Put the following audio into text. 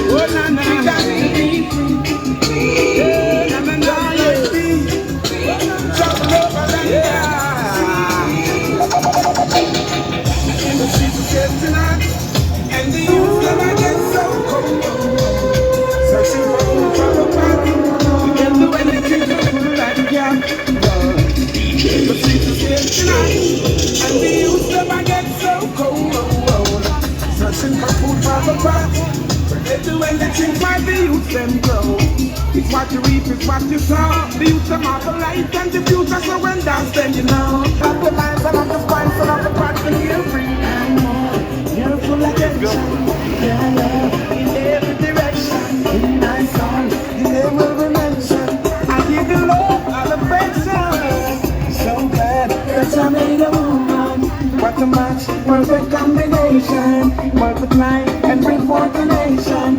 Oh, na na, we got to be free. Yeah, na na na, yeah. Travel over the in the streets of Vietnam, and the youth never get so cold. Searching for food from the party, we can do anything to pull that gap. The streets of Vietnam, and the youth never get so cold. Searching for food from the party, they do anything for the youth them grow. It's what you reap, it's what you sow. The youth them have a light and the future, so when dance then you know. Of the lines and of the spines and of the parts and you're free. You're full of attention, yeah, love in every direction. In my song, you never will mention. I give you love, all affection. So glad that I made a woman. What a match, perfect combination. Multiply and bring forth a nation.